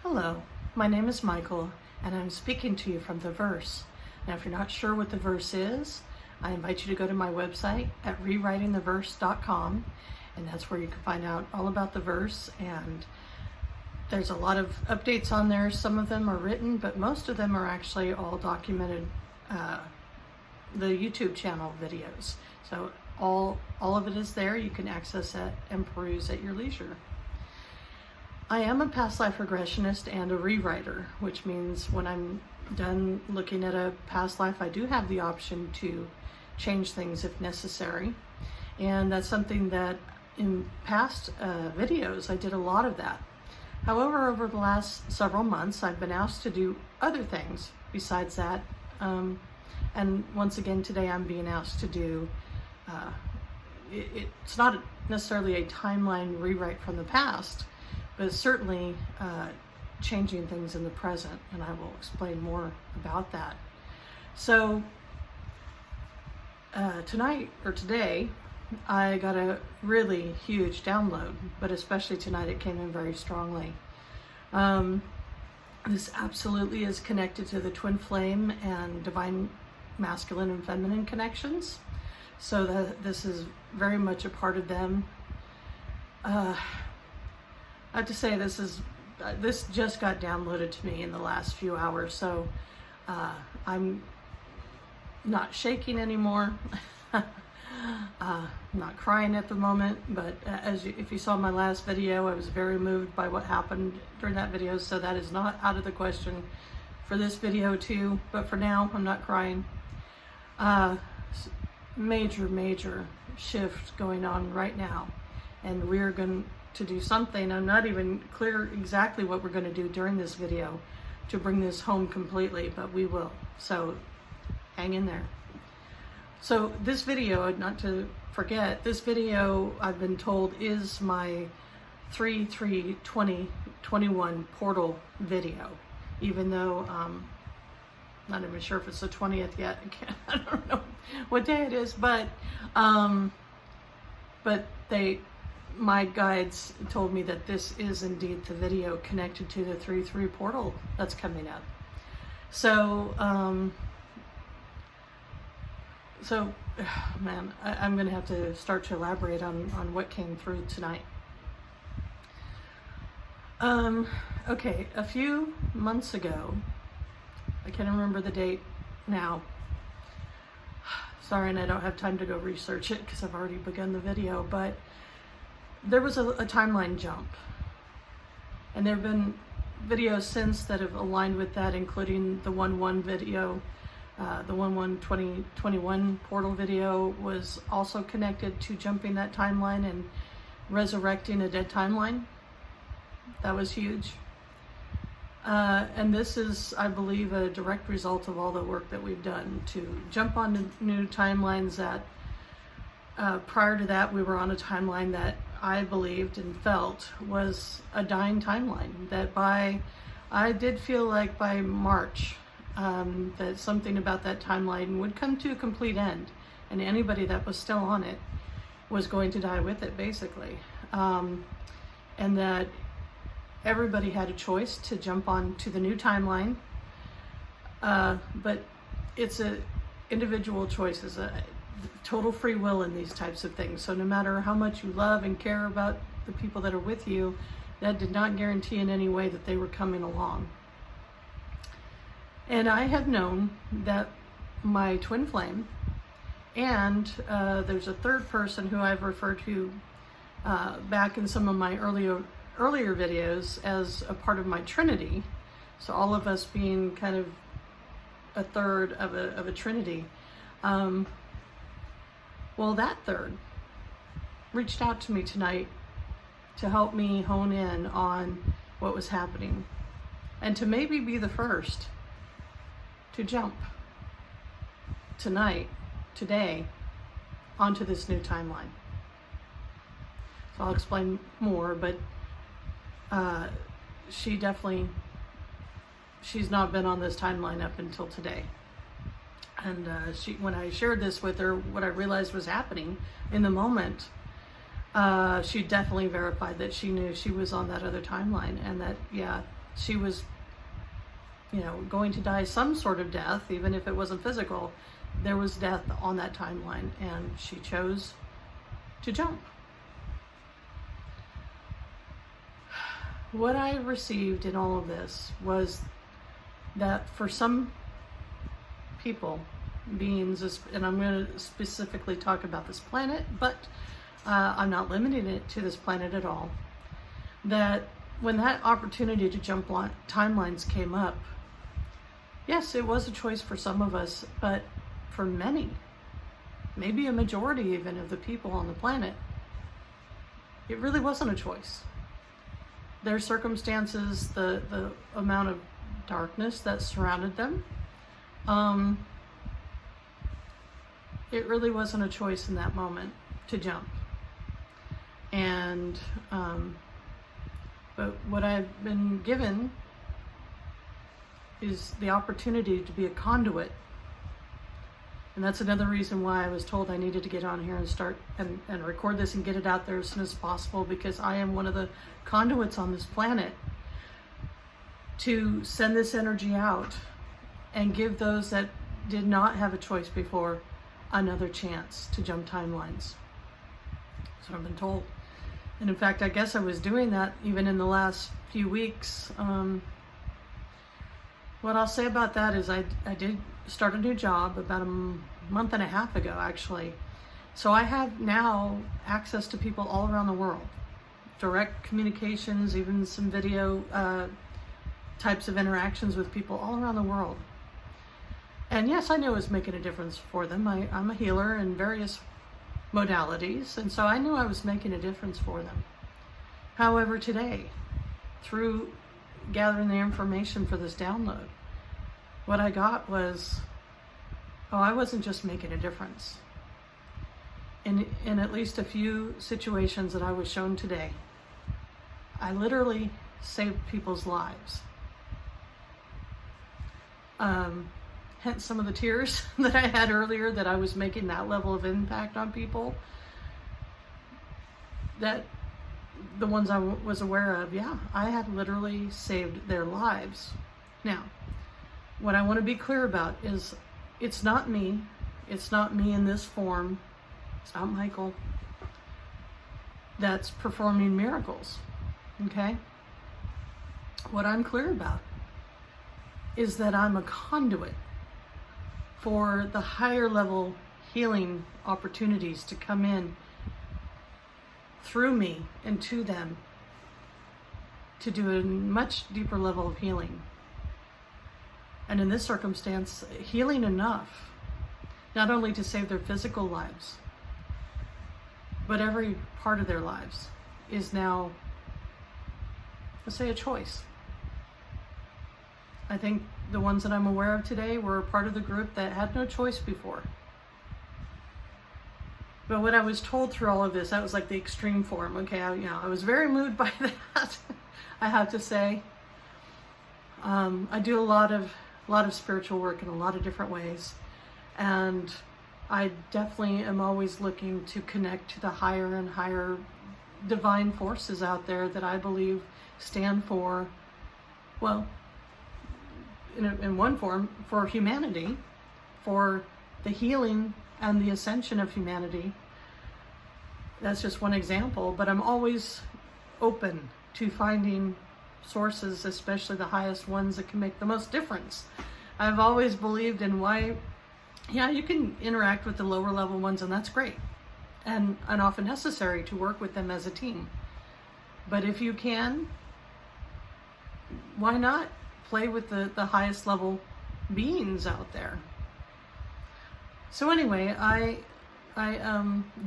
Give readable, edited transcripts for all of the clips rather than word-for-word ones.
Hello, my name is Michael, and I'm speaking to you from the verse. Now, if you're not sure what the verse is, I invite you to go to my website at rewritingtheverse.com, and that's where you can find out all about the verse. And there's a lot of updates on there. Some of them are written, but most of them are actually all documented, the YouTube channel videos. So all of it is there. You can access it and peruse at your leisure. I am a past life regressionist and a rewriter, which means when I'm done looking at a past life, I do have the option to change things if necessary. And that's something that in past videos, I did a lot of that. However, over the last several months, I've been asked to do other things besides that. And once again, today I'm being asked to do, it's not necessarily a timeline rewrite from the past, but it's certainly changing things in the present, and I will explain more about that. So today, I got a really huge download, but especially tonight it came in very strongly. This absolutely is connected to the twin flame and divine masculine and feminine connections. So that this is very much a part of them. I have to say this just got downloaded to me in the last few hours, so I'm not shaking anymore. Not crying at the moment, but if you saw my last video, I was very moved by what happened during that video, so that is not out of the question for this video too. But for now, I'm not crying. Major shift going on right now, and we're going to do something. I'm not even clear exactly what we're going to do during this video to bring this home completely, but we will. So hang in there. So this video, not to forget, this video I've been told is my 3/3/2021 portal video, even though not even sure if it's the 20th yet. I don't know what day it is, but my guides told me that this is indeed the video connected to the 3/3 portal that's coming up. So, man, I'm going to have to start to elaborate on what came through tonight. Okay, a few months ago, I can't remember the date now. Sorry, and I don't have time to go research it because I've already begun the video, but there was a timeline jump. And there have been videos since that have aligned with that, including the 1/1 video. The 1/1/2021 portal video was also connected to jumping that timeline and resurrecting a dead timeline. That was huge. And this is, I believe, a direct result of all the work that we've done to jump on new timelines that prior to that we were on a timeline that I believed and felt was a dying timeline. That I did feel like by March, that something about that timeline would come to a complete end, and anybody that was still on it was going to die with it, basically. And that everybody had a choice to jump on to the new timeline, but it's a individual choice, is a total free will in these types of things. So no matter how much you love and care about the people that are with you, that did not guarantee in any way that they were coming along. And I have known that my twin flame, and there's a third person who I've referred to back in some of my earlier videos as a part of my trinity. So all of us being kind of a third of a trinity. Well, that third reached out to me tonight to help me hone in on what was happening, and to maybe be the first to jump today, onto this new timeline. So I'll explain more, but she's not been on this timeline up until today. And when I shared this with her, what I realized was happening in the moment, she definitely verified that she knew she was on that other timeline, and that, yeah, she was, going to die some sort of death, even if it wasn't physical. There was death on that timeline, and she chose to jump. What I received in all of this was that for some people, beings, and I'm going to specifically talk about this planet, but I'm not limiting it to this planet at all, that when that opportunity to jump timelines came up, yes, it was a choice for some of us, but for many, maybe a majority even of the people on the planet, it really wasn't a choice. Their circumstances, the amount of darkness that surrounded them, it really wasn't a choice in that moment to jump. And but what I've been given is the opportunity to be a conduit. And that's another reason why I was told I needed to get on here and start and record this and get it out there as soon as possible, because I am one of the conduits on this planet to send this energy out and give those that did not have a choice before another chance to jump timelines. So I've been told. And in fact, I guess I was doing that even in the last few weeks. What I'll say about that is I did start a new job about a month and a half ago, actually. So I have now access to people all around the world. Direct communications, even some video types of interactions with people all around the world. And yes, I knew I was making a difference for them. I'm a healer in various modalities, and so I knew I was making a difference for them. However, today, through gathering the information for this download, what I got was, I wasn't just making a difference. In at least a few situations that I was shown today, I literally saved people's lives. Hence some of the tears that I had earlier, that I was making that level of impact on people. That the ones I was aware of, I had literally saved their lives. Now, what I want to be clear about is it's not me. It's not me in this form. It's not Michael that's performing miracles. Okay? What I'm clear about is that I'm a conduit for the higher level healing opportunities to come in through me and to them to do a much deeper level of healing. And in this circumstance, healing enough, not only to save their physical lives, but every part of their lives is now, let's say, a choice. I think the ones that I'm aware of today were part of the group that had no choice before. But what I was told through all of this, that was like the extreme form. Okay, I was very moved by that, I have to say. I do a lot of spiritual work in a lot of different ways, and I definitely am always looking to connect to the higher and higher divine forces out there that I believe stand for, well, in one form, for humanity, for the healing and the ascension of humanity. That's just one example, but I'm always open to finding sources, especially the highest ones, that can make the most difference. I've always believed in why, you can interact with the lower level ones, and that's great, and often necessary to work with them as a team. But if you can, why not play with the highest level beings out there? So anyway, I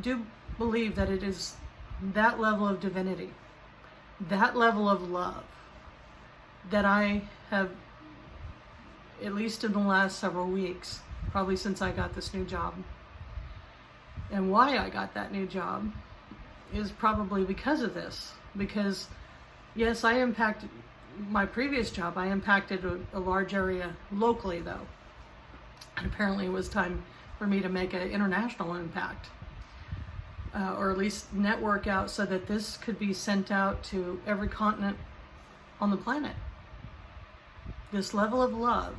do believe that it is that level of divinity, that level of love, that I have, at least in the last several weeks, probably since I got this new job. And why I got that new job is probably because of this. Because, yes, my previous job, I impacted a large area locally, though. And apparently it was time for me to make an international impact. Or at least network out so that this could be sent out to every continent on the planet. this level of love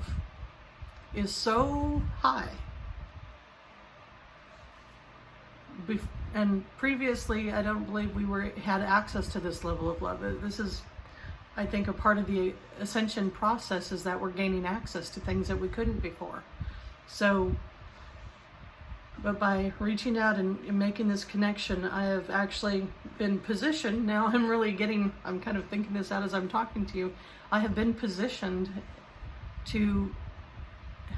is so high. And previously, I don't believe we had access to this level of love. This is, I think, a part of the ascension process, is that we're gaining access to things that we couldn't before. So, but by reaching out and making this connection, I have actually been positioned. Now I'm kind of thinking this out as I'm talking to you. I have been positioned to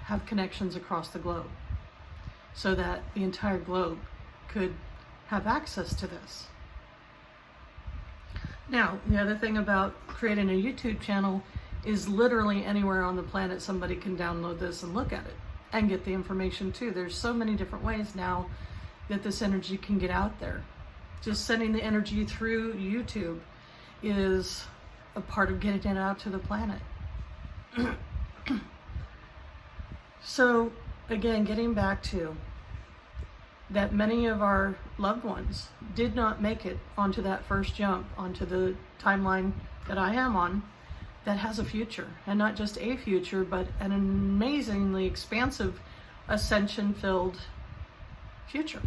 have connections across the globe so that the entire globe could have access to this. Now, the other thing about creating a YouTube channel is literally anywhere on the planet somebody can download this and look at it and get the information too. There's so many different ways now that this energy can get out there. Just sending the energy through YouTube is a part of getting it out to the planet. So again, getting back to that, many of our loved ones did not make it onto that first jump, onto the timeline that I am on, that has a future, and not just a future, but an amazingly expansive, ascension-filled future.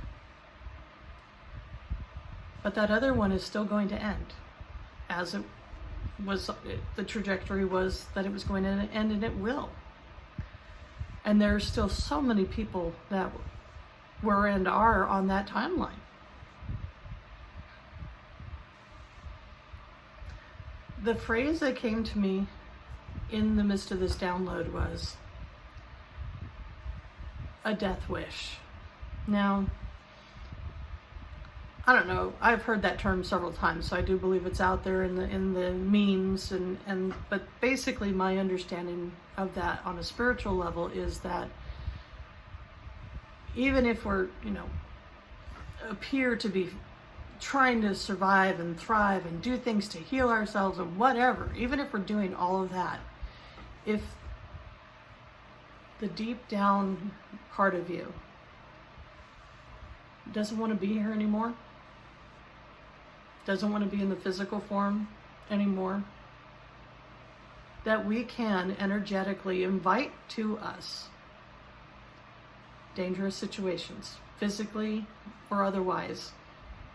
But that other one is still going to end, as it was, the trajectory was that it was going to end, and it will. And there are still so many people that were and are on that timeline. The phrase that came to me in the midst of this download was a death wish. Now, I don't know, I've heard that term several times, so I do believe it's out there in the memes, but basically my understanding of that on a spiritual level is that even if we're, appear to be trying to survive and thrive and do things to heal ourselves and whatever, even if we're doing all of that, if the deep down part of you doesn't want to be here anymore, doesn't want to be in the physical form anymore, that we can energetically invite to us dangerous situations, physically or otherwise,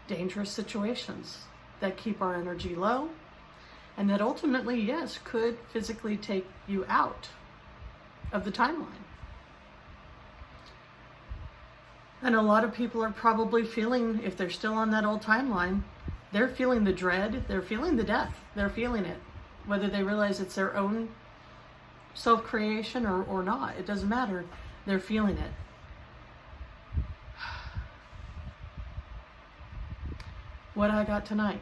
dangerous situations that keep our energy low, and that ultimately, yes, could physically take you out of the timeline. And a lot of people are probably feeling, if they're still on that old timeline, they're feeling the dread, they're feeling the death, they're feeling it. Whether they realize it's their own self-creation or not, it doesn't matter, they're feeling it. What I got tonight,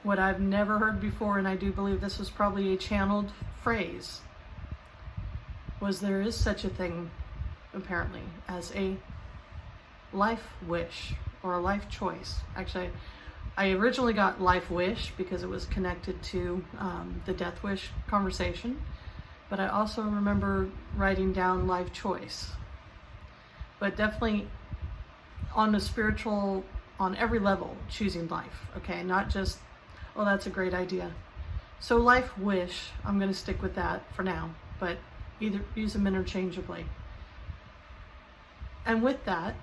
what I've never heard before, and I do believe this was probably a channeled phrase, was there is such a thing, apparently, as a life wish or a life choice. Actually, I originally got life wish because it was connected to the death wish conversation, but I also remember writing down life choice. But definitely on the spiritual, on every level, choosing life, okay? Not just, oh, that's a great idea. So life wish, I'm going to stick with that for now, but either use them interchangeably. And with that,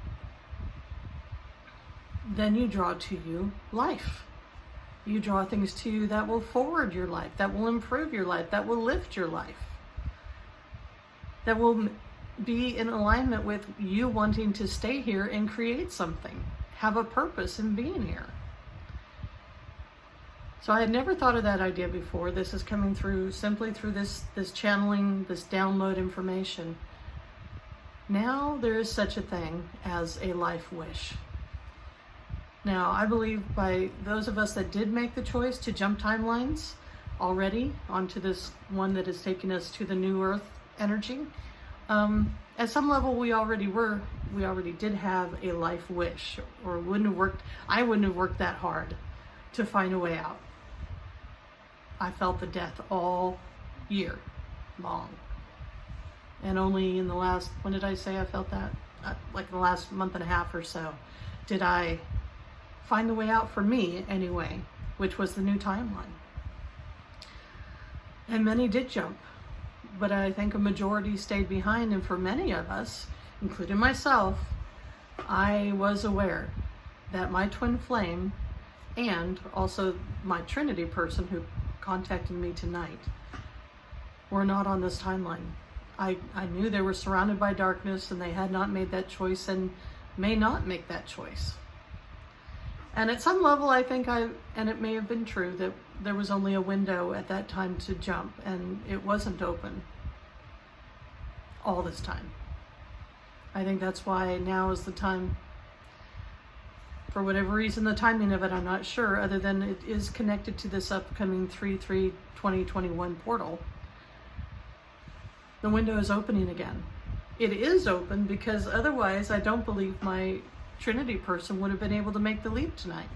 then you draw to you life. You draw things to you that will forward your life, that will improve your life, that will lift your life, that will be in alignment with you wanting to stay here and create something, have a purpose in being here. So I had never thought of that idea before. This is coming through simply through this channeling, this download information. Now there is such a thing as a life wish. Now, I believe by those of us that did make the choice to jump timelines already onto this one that is taking us to the new earth energy, at some level we already did have a life wish, or I wouldn't have worked that hard to find a way out. I felt the death all year long. And only in the last, when did I say I felt that? Like the last month and a half or so, did I find the way out for me anyway, which was the new timeline. And many did jump, but I think a majority stayed behind, and for many of us, including myself, I was aware that my twin flame and also my Trinity person who contacted me tonight were not on this timeline. I knew they were surrounded by darkness and they had not made that choice and may not make that choice. And at some level, I think and it may have been true, that there was only a window at that time to jump, and it wasn't open all this time. I think that's why now is the time. For whatever reason, the timing of it, I'm not sure, other than it is connected to this upcoming 3/3/2021 portal. The window is opening again. It is open because otherwise I don't believe my Trinity person would have been able to make the leap tonight.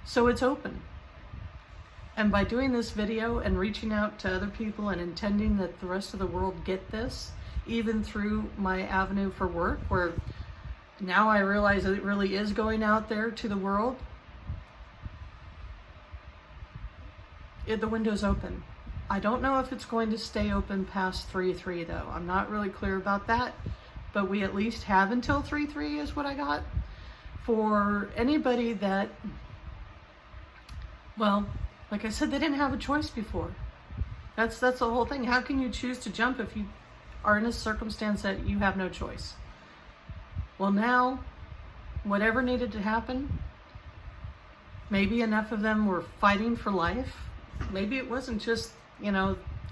So it's open. And by doing this video and reaching out to other people and intending that the rest of the world get this, even through my avenue for work, where now I realize that it really is going out there to the world, the window's open. I don't know if it's going to stay open past 3/3 though. I'm not really clear about that, but we at least have until 3/3 is what I got. For anybody that, well, like I said, they didn't have a choice before. That's the whole thing. How can you choose to jump if you are in a circumstance that you have no choice? Well, now, whatever needed to happen, maybe enough of them were fighting for life. Maybe it wasn't just,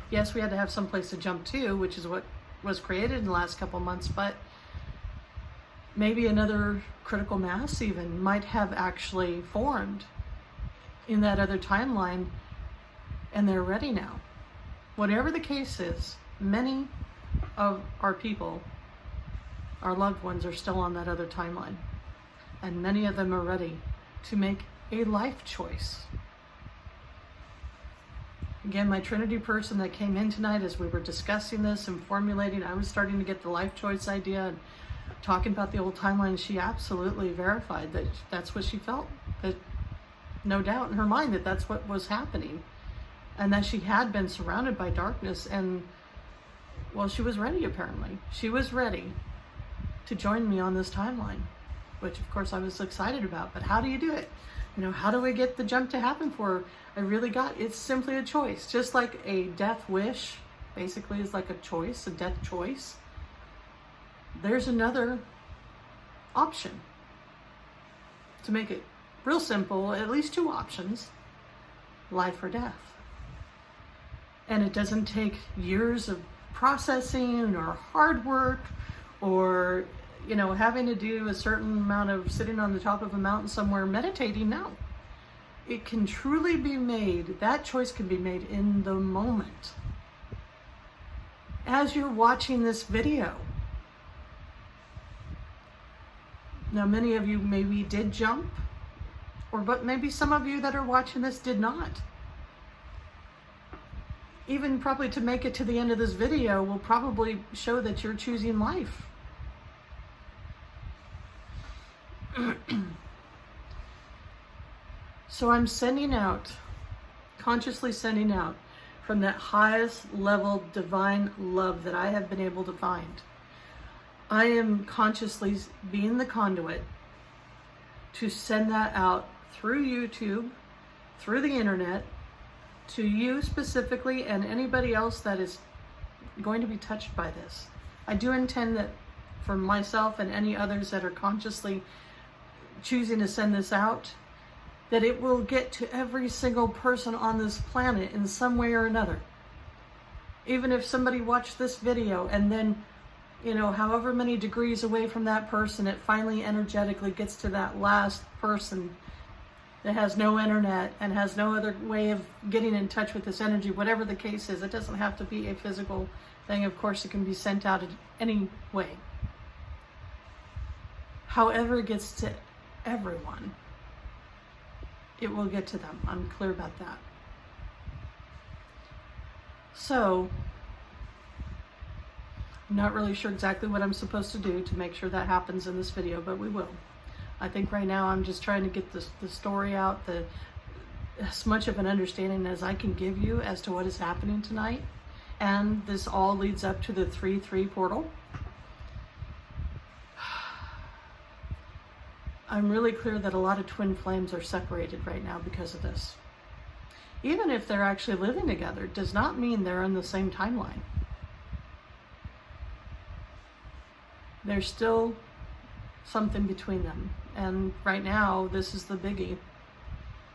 yes, we had to have some place to jump to, which is what was created in the last couple months, but maybe another critical mass even might have actually formed in that other timeline, and they're ready now. Whatever the case is, many of our people, our loved ones, are still on that other timeline, and many of them are ready to make a life choice. Again, my Trinity person that came in tonight, as we were discussing this and formulating, I was starting to get the life choice idea and talking about the old timeline. She absolutely verified that that's what she felt, that no doubt in her mind that that's what was happening, and that she had been surrounded by darkness, and well, she was ready. Apparently she was ready to join me on this timeline, which of course I was excited about. But how do you do it? How do we get the jump to happen for her? It's simply a choice. Just like a death wish basically is like a choice, a death choice. There's another option. To make it real simple, at least two options: life or death. And it doesn't take years of processing or hard work or having to do a certain amount of sitting on the top of a mountain somewhere meditating. No, it can truly be made. That choice can be made in the moment as you're watching this video. Now, many of you maybe did jump, but maybe some of you that are watching this did not. Even probably to make it to the end of this video will probably show that you're choosing life. So I'm consciously sending out from that highest level divine love that I have been able to find. I am consciously being the conduit to send that out through YouTube, through the internet, to you specifically and anybody else that is going to be touched by this. I do intend that for myself and any others that are consciously choosing to send this out, that it will get to every single person on this planet in some way or another. Even if somebody watched this video and then, however many degrees away from that person, it finally energetically gets to that last person that has no internet and has no other way of getting in touch with this energy, whatever the case is. It doesn't have to be a physical thing. Of course, it can be sent out in any way. However it gets to everyone, it will get to them. I'm clear about that. So, I'm not really sure exactly what I'm supposed to do to make sure that happens in this video, but we will. I think right now I'm just trying to get the story out, as much of an understanding as I can give you as to what is happening tonight, And this all leads up to the 3-3 portal. I'm really clear that a lot of twin flames are separated right now because of this. Even if they're actually living together, does not mean they're in the same timeline. There's still something between them. And right now, this is the biggie.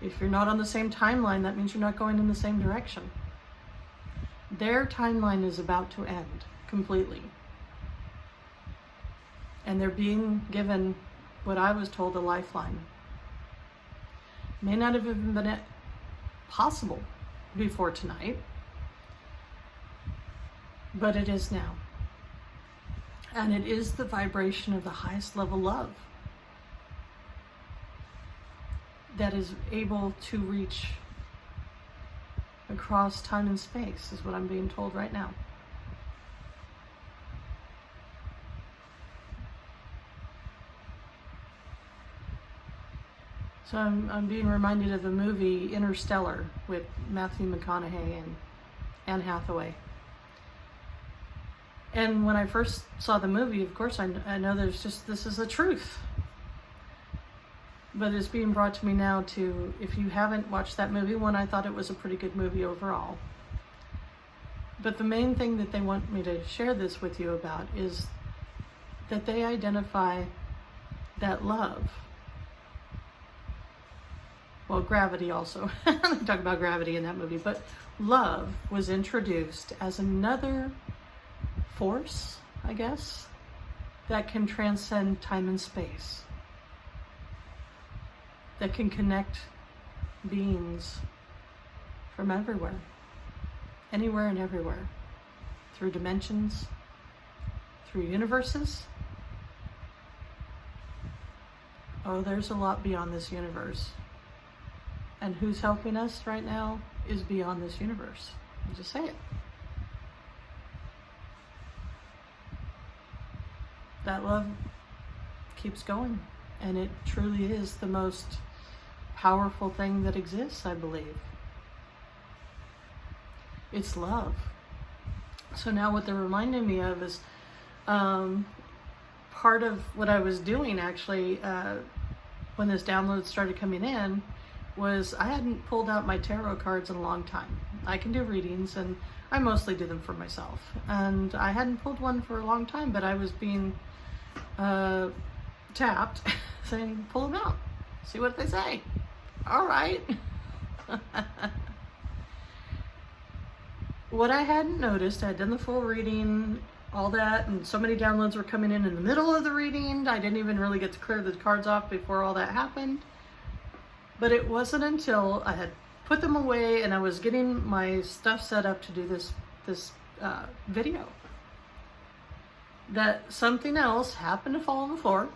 If you're not on the same timeline, that means you're not going in the same direction. Their timeline is about to end completely. And they're being given what I was told, a lifeline. May not have even been possible before tonight, but it is now. And it is the vibration of the highest level love that is able to reach across time and space, is what I'm being told right now. So I'm being reminded of the movie Interstellar with Matthew McConaughey and Anne Hathaway. And when I first saw the movie, of course, I know there's just, this is the truth. But it's being brought to me now to, if you haven't watched that movie, one, I thought it was a pretty good movie overall. But the main thing that they want me to share this with you about is that they identify that love. Well, gravity also. They talk about gravity in that movie, but love was introduced as another force, I guess, that can transcend time and space, that can connect beings from everywhere, anywhere and everywhere, through dimensions, through universes. Oh, there's a lot beyond this universe. And who's helping us right now is beyond this universe. I'll just say it. That love keeps going, and it truly is the most powerful thing that exists, I believe. It's love. So now what they're reminding me of is part of what I was doing actually when this download started coming in was I hadn't pulled out my tarot cards in a long time. I can do readings, and I mostly do them for myself. And I hadn't pulled one for a long time, but I was being tapped saying, pull them out, see what they say. All right. What I hadn't noticed, I had done the full reading, all that, and so many downloads were coming in the middle of the reading. I didn't even really get to clear the cards off before all that happened. But it wasn't until I had put them away and I was getting my stuff set up to do this video that something else happened to fall on the floor,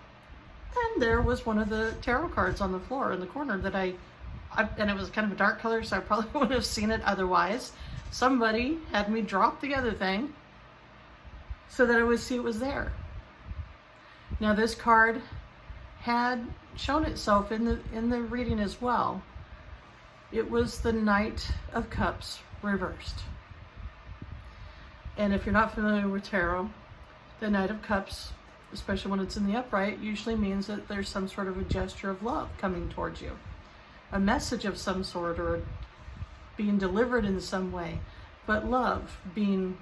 and there was one of the tarot cards on the floor in the corner that and it was kind of a dark color, so I probably wouldn't have seen it otherwise. Somebody had me drop the other thing so that I would see it was there. Now this card had shown itself in the reading as well. It was the Knight of Cups reversed. And if you're not familiar with tarot, the Knight of Cups, especially when it's in the upright, usually means that there's some sort of a gesture of love coming towards you. A message of some sort, or being delivered in some way. But love being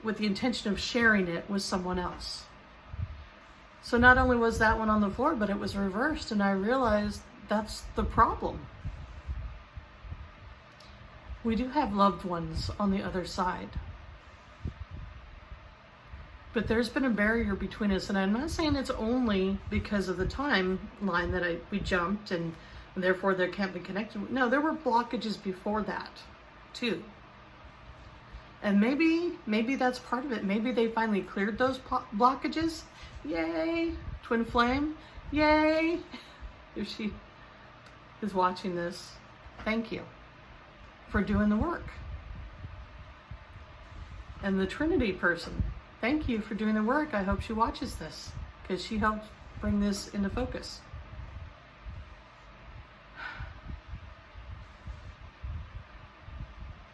with the intention of sharing it with someone else. So not only was that one on the floor, but it was reversed, and I realized that's the problem. We do have loved ones on the other side. But there's been a barrier between us, and I'm not saying it's only because of the timeline that we jumped and therefore there can't be connection. No, there were blockages before that too. And maybe that's part of it. Maybe they finally cleared those blockages. Yay, twin flame, yay. If she is watching this, thank you for doing the work. And the Trinity person, thank you for doing the work. I hope she watches this, because she helped bring this into focus.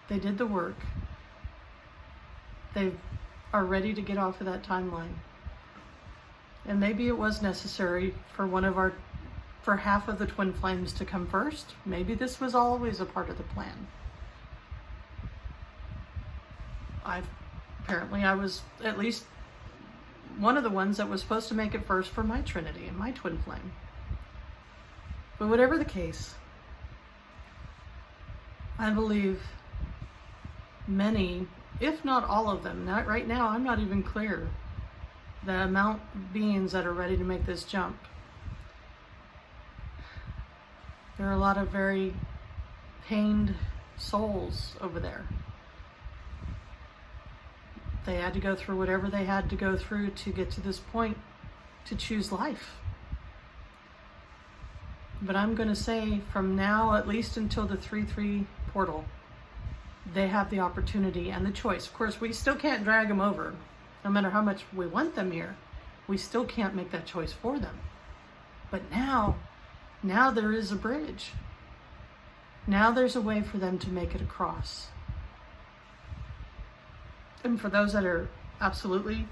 They did the work. They are ready to get off of that timeline. And maybe it was necessary for half of the twin flames to come first. Maybe this was always a part of the plan. Apparently I was at least one of the ones that was supposed to make it first for my trinity and my twin flame. But whatever the case, I believe many, if not all of them, not right now, I'm not even clear the amount of beings that are ready to make this jump. There are a lot of very pained souls over there. They had to go through whatever they had to go through to get to this point to choose life. But I'm going to say from now, at least until the 3-3 portal, they have the opportunity and the choice. Of course, we still can't drag them over. No matter how much we want them here, we still can't make that choice for them. But now there is a bridge. Now there's a way for them to make it across. And for those that are absolutely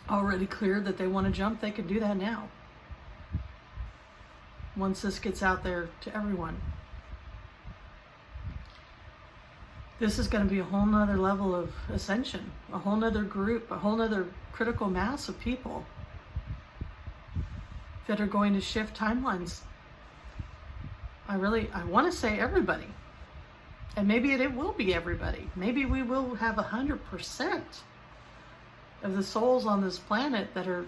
already clear that they want to jump, they can do that now. Once this gets out there to everyone. This is going to be a whole nother level of ascension, a whole nother group, a whole nother critical mass of people that are going to shift timelines. I want to say everybody. And maybe it will be everybody. Maybe we will have 100% of the souls on this planet that are,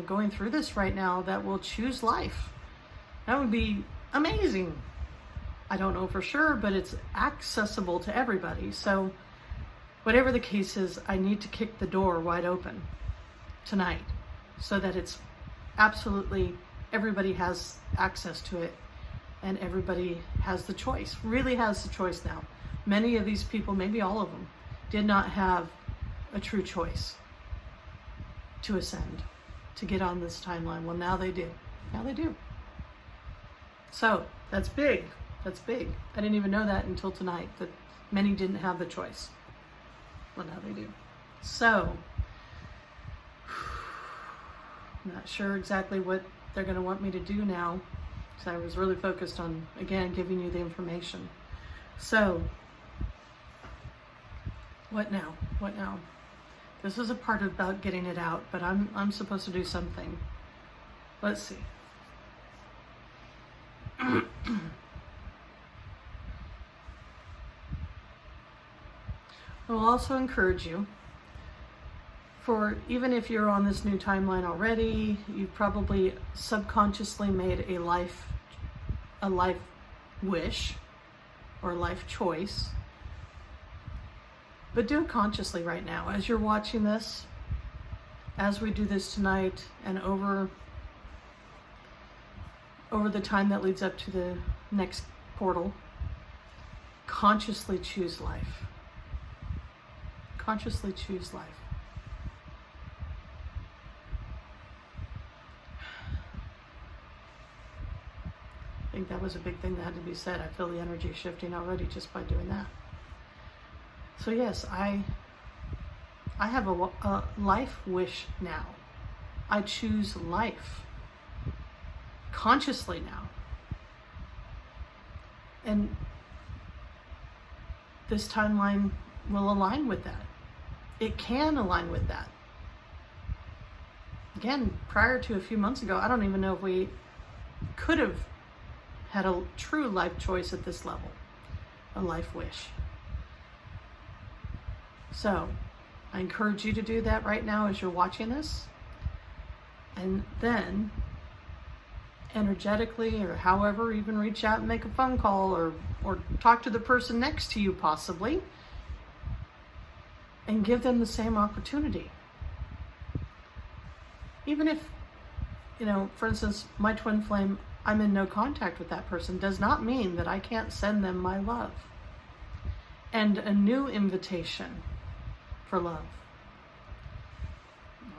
going through this right now that will choose life. That would be amazing. I don't know for sure, but it's accessible to everybody. So whatever the case is, I need to kick the door wide open tonight so that it's absolutely, everybody has access to it. And everybody has the choice, really has the choice now. Many of these people, maybe all of them, did not have a true choice to ascend, to get on this timeline. Well, now they do. Now they do. So that's big. That's big. I didn't even know that until tonight, that many didn't have the choice. Well, now they do. So, I'm not sure exactly what they're going to want me to do now. So I was really focused on, again, giving you the information. So, what now? What now? This is a part about getting it out, but I'm supposed to do something. Let's see. I will also encourage you, for even if you're on this new timeline already, you've probably subconsciously made a life wish or life choice. But do it consciously right now as you're watching this, as we do this tonight, and over the time that leads up to the next portal. Consciously choose life. Consciously choose life. I think that was a big thing that had to be said. I feel the energy shifting already just by doing that. So yes, I have a life wish now. I choose life consciously now. And this timeline will align with that. It can align with that. Again, prior to a few months ago, I don't even know if we could have had a true life choice at this level, a life wish. So I encourage you to do that right now as you're watching this, and then energetically, or however, even reach out and make a phone call, or talk to the person next to you possibly, and give them the same opportunity. Even if, for instance, my twin flame, I'm in no contact with that person, does not mean that I can't send them my love and a new invitation for love.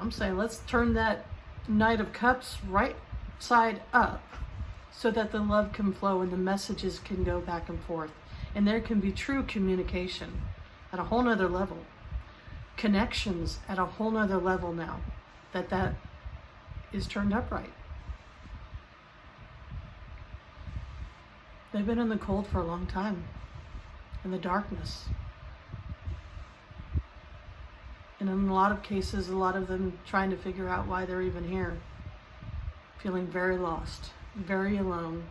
I'm saying let's turn that Knight of Cups right side up so that the love can flow and the messages can go back and forth and there can be true communication at a whole nother level. connections at a whole nother level now that is turned upright. They've been in the cold for a long time, in the darkness. And in a lot of cases, a lot of them trying to figure out why they're even here. Feeling very lost, very alone.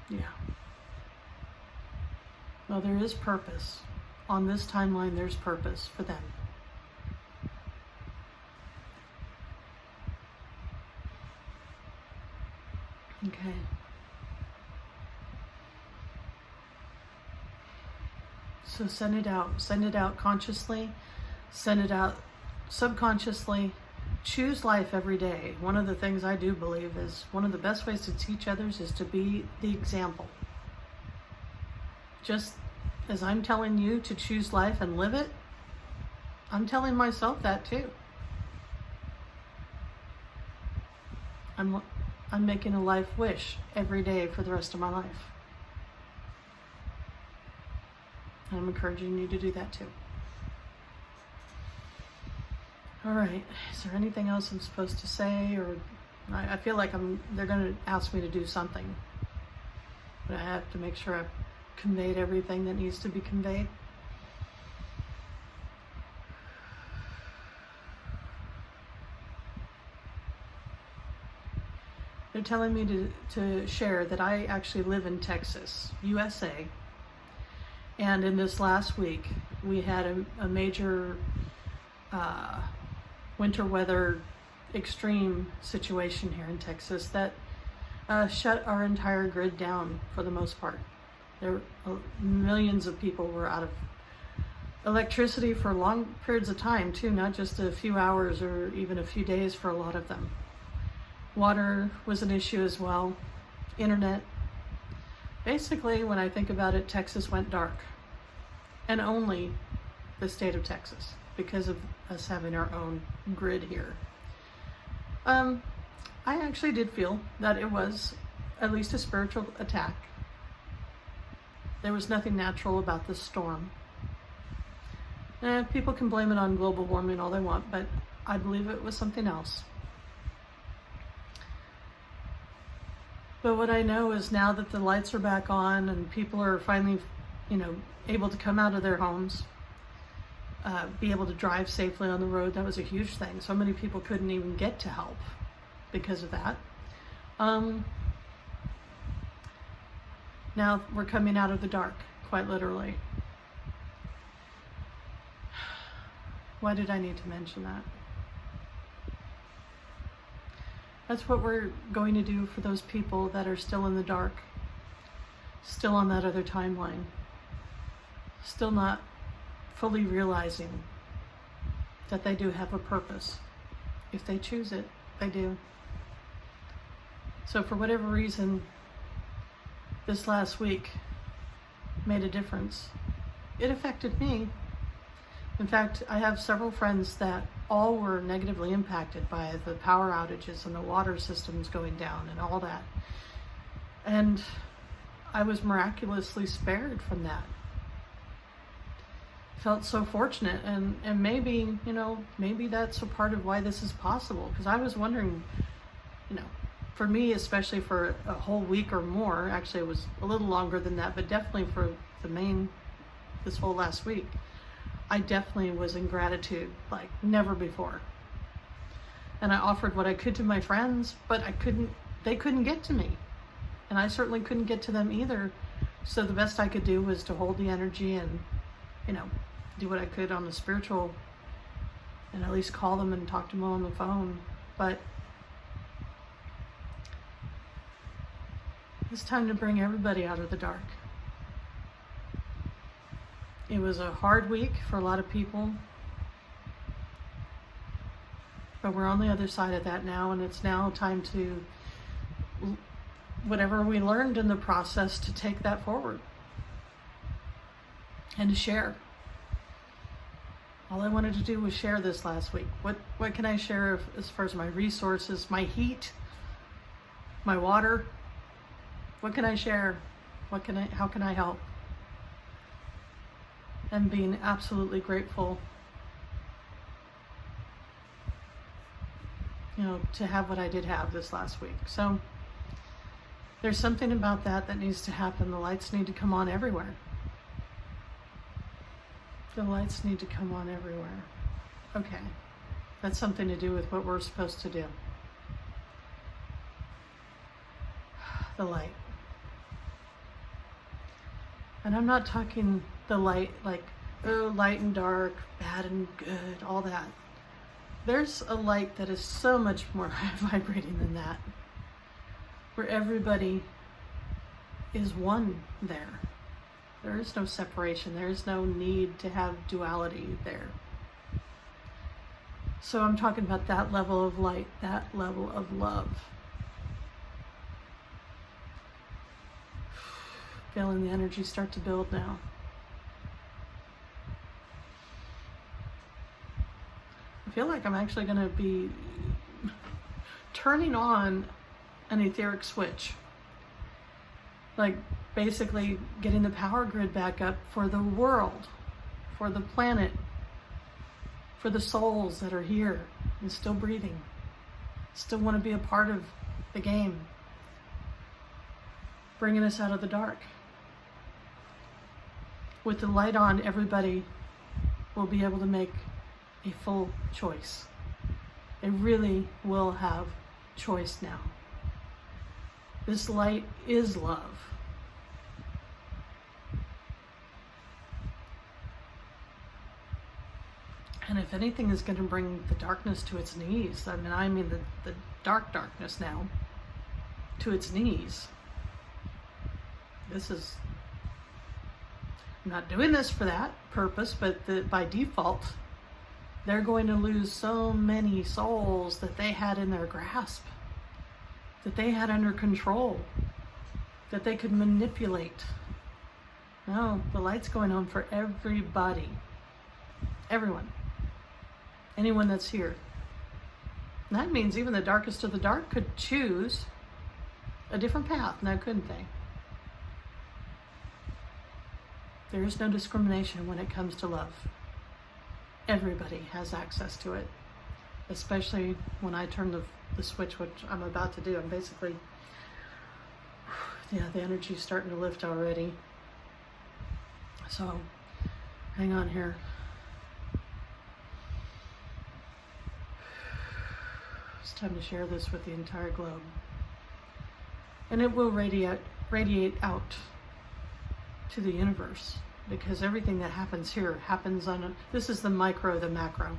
Yeah. Well, there is purpose. On this timeline, there's purpose for them. Okay. So send it out. Send it out consciously. Send it out subconsciously. Choose life every day. One of the things I do believe is one of the best ways to teach others is to be the example. Just as I'm telling you to choose life and live it, I'm telling myself that too. I'm making a life wish every day for the rest of my life. And I'm encouraging you to do that too. All right, is there anything else I'm supposed to say? Or I feel like they're going to ask me to do something. But I have to make sure I've conveyed everything that needs to be conveyed. They're telling me to share that I actually live in Texas, USA. And in this last week, we had a major winter weather extreme situation here in Texas that shut our entire grid down for the most part. Millions of people were out of electricity for long periods of time too, not just a few hours or even a few days for a lot of them. Water was an issue as well. Internet. Basically, when I think about it, Texas went dark. And only the state of Texas, because of us having our own grid here. I actually did feel that it was at least a spiritual attack. There was nothing natural about this storm. People can blame it on global warming all they want, but I believe it was something else. But what I know is now that the lights are back on and people are finally, able to come out of their homes, be able to drive safely on the road. That was a huge thing. So many people couldn't even get to help because of that. Now we're coming out of the dark, quite literally. Why did I need to mention that? That's what we're going to do for those people that are still in the dark, still on that other timeline, still not fully realizing that they do have a purpose. If they choose it, they do. So for whatever reason, this last week made a difference. It affected me. In fact, I have several friends that all were negatively impacted by the power outages and the water systems going down and all that. And I was miraculously spared from that. Felt so fortunate, and maybe, maybe that's a part of why this is possible. Because I was wondering, for me, especially for a whole week or more, actually it was a little longer than that, but definitely for this whole last week, I definitely was in gratitude like never before. And I offered what I could to my friends, but they couldn't get to me. And I certainly couldn't get to them either. So the best I could do was to hold the energy and, do what I could on the spiritual, and at least call them and talk to them on the phone. But it's time to bring everybody out of the dark. It was a hard week for a lot of people, but we're on the other side of that now, and it's now time to, whatever we learned in the process, to take that forward and to share. All I wanted to do was share this last week. What can I share as far as my resources, my heat, my water? What can I share? How can I help? and being absolutely grateful, you know, to have what I did have this last week. So there's something about that needs to happen. The lights need to come on everywhere. The lights need to come on everywhere. Okay. That's something to do with what we're supposed to do. The light. And I'm not talking the light like, oh, light and dark, bad and good, all that. There's a light that is so much more high vibrating than that, where everybody is one there. There is no separation. There is no need to have duality there. So I'm talking about that level of light, that level of love. Feeling the energy start to build now. I feel like I'm actually going to be turning on an etheric switch. Like basically getting the power grid back up for the world, for the planet, for the souls that are here and still breathing, still want to be a part of the game, bringing us out of the dark. With the light on, everybody will be able to make a full choice. They really will have choice now. This light is love. And if anything is going to bring the darkness to its knees, I mean the dark darkness now, to its knees, this is, I'm not doing this for that purpose, but by default, they're going to lose so many souls that they had in their grasp, that they had under control, that they could manipulate. No, the light's going on for everybody. Everyone. Anyone that's here. And that means even the darkest of the dark could choose a different path, now couldn't they? There is no discrimination when it comes to love. Everybody has access to it, especially when I turn the switch, which I'm about to do. I'm basically, yeah, the energy's starting to lift already. So, hang on here. It's time to share this with the entire globe. And it will radiate out to the universe, because everything that happens here happens on this is the micro, the macro.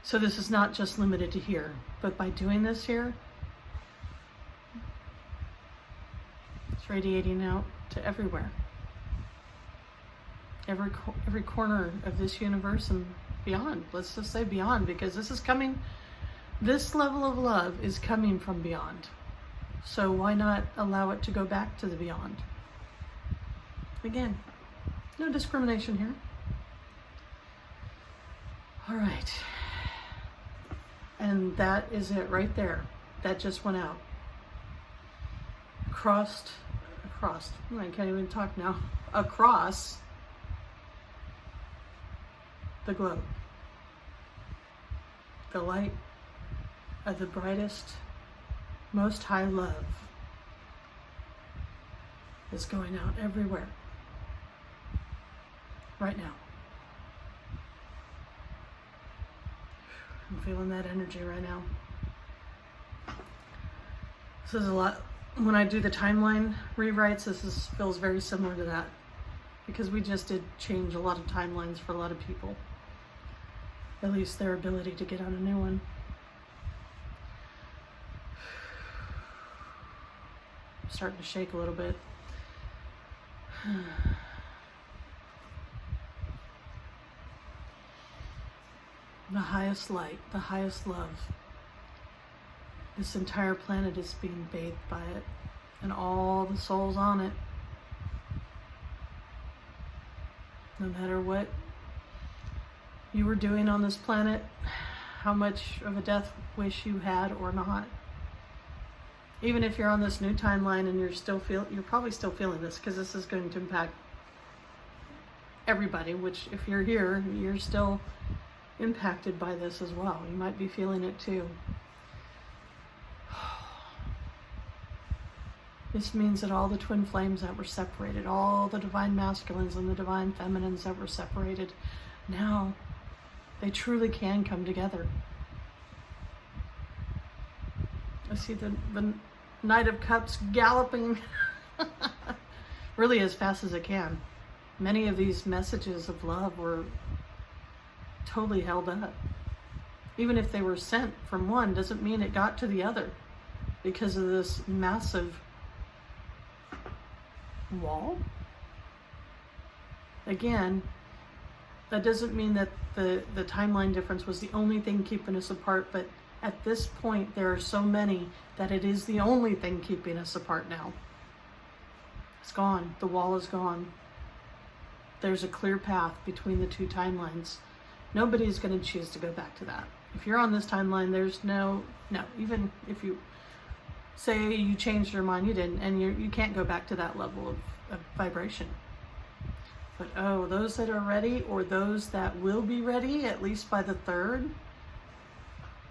So this is not just limited to here, but by doing this here, it's radiating out to everywhere. Every corner of this universe and beyond. Let's just say beyond, because this is coming, this level of love is coming from beyond. So why not allow it to go back to the beyond? Again, no discrimination here. All right. And that is it right there. That just went out. Across, I can't even talk now. Across the globe. The light of the brightest, most high love is going out everywhere. Right now. I'm feeling that energy right now. This is a lot. When I do the timeline rewrites, feels very similar to that, because we just did change a lot of timelines for a lot of people. At least their ability to get on a new one. I'm starting to shake a little bit. The highest light, the highest love. This entire planet is being bathed by it, and all the souls on it. No matter what you were doing on this planet, how much of a death wish you had or not. Even if you're on this new timeline and you're probably still feeling this, because this is going to impact everybody, which if you're here, you're still impacted by this as well. You might be feeling it too. This means that all the twin flames that were separated, all the divine masculines and the divine feminines that were separated, now they truly can come together. I see the Knight of Cups galloping really as fast as it can. Many of these messages of love were totally held up. Even if they were sent from one, doesn't mean it got to the other because of this massive wall. Again, that doesn't mean that the timeline difference was the only thing keeping us apart, but at this point there are so many that it is the only thing keeping us apart now. It's gone. The wall is gone. There's a clear path between the two timelines. Nobody's going to choose to go back to that. If you're on this timeline, there's no, even if you say you changed your mind, you didn't, and you can't go back to that level of vibration. But oh, those that are ready, or those that will be ready, at least by the 3rd,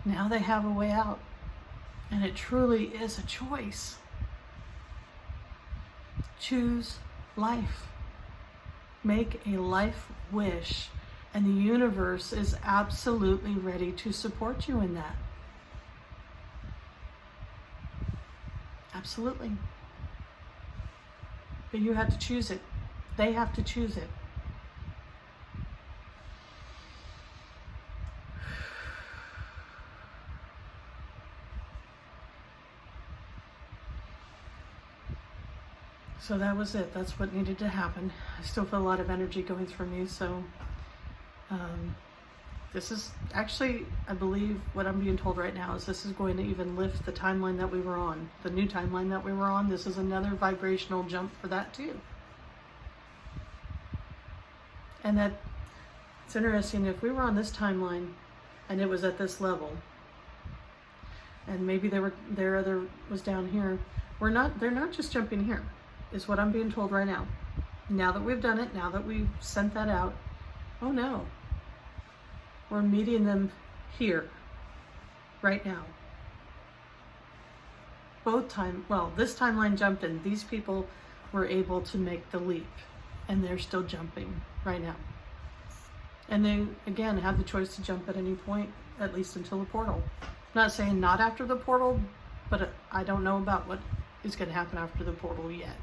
now they have a way out. And it truly is a choice. Choose life. Make a life wish, and the universe is absolutely ready to support you in that. Absolutely. But you have to choose it. They have to choose it. So that was it. That's what needed to happen. I still feel a lot of energy going through me, so this is actually, I believe what I'm being told right now is this is going to even lift the timeline that we were on, the new timeline that we were on. This is another vibrational jump for that too. And that it's interesting, if we were on this timeline and it was at this level, and maybe their other was down here, they're not just jumping here, is what I'm being told right now. Now that we've done it, now that we've sent that out, oh no, we're meeting them here, right now. This timeline jumped and these people were able to make the leap, and they're still jumping right now. And they, again, have the choice to jump at any point, at least until the portal. I'm not saying not after the portal, but I don't know about what is going to happen after the portal yet.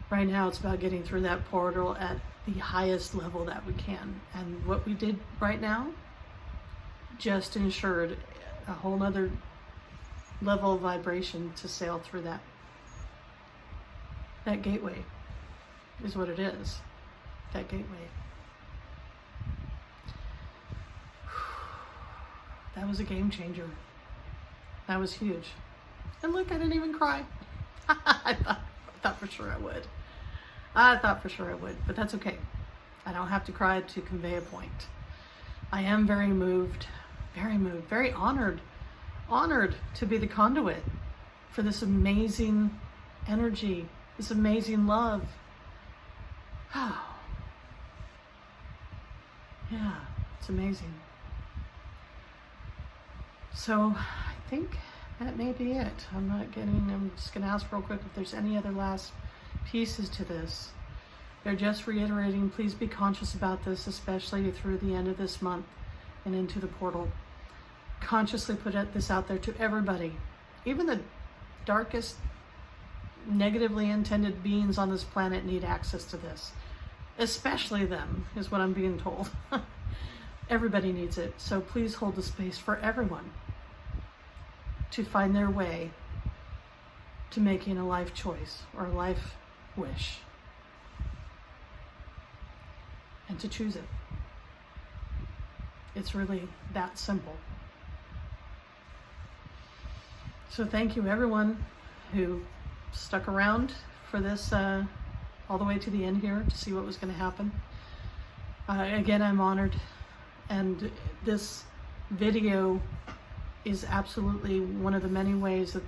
Right now, it's about getting through that portal at the highest level that we can. And what we did right now just ensured a whole nother level of vibration to sail through that. That gateway is what it is. That gateway. That was a game changer. That was huge. And look, I didn't even cry. I thought for sure I would. I thought for sure I would, but that's okay. I don't have to cry to convey a point. I am very moved, very honored to be the conduit for this amazing energy, this amazing love. Oh, yeah, it's amazing. So I think that may be it. I'm just gonna ask real quick if there's any other last pieces to this. They're just reiterating, please be conscious about this, especially through the end of this month and into the portal. Consciously put this out there to everybody. Even the darkest, negatively intended beings on this planet need access to this. Especially them, is what I'm being told. Everybody needs it. So please hold the space for everyone to find their way to making a life choice or a life wish, and to choose it. It's really that simple. So thank you everyone who stuck around for this all the way to the end here to see what was going to happen. Again, I'm honored, and this video is absolutely one of the many ways that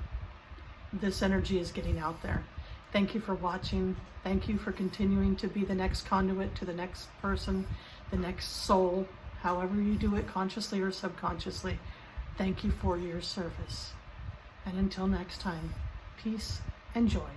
this energy is getting out there. Thank you for watching. Thank you for continuing to be the next conduit to the next person, the next soul, however you do it, consciously or subconsciously. Thank you for your service. And until next time, peace and joy.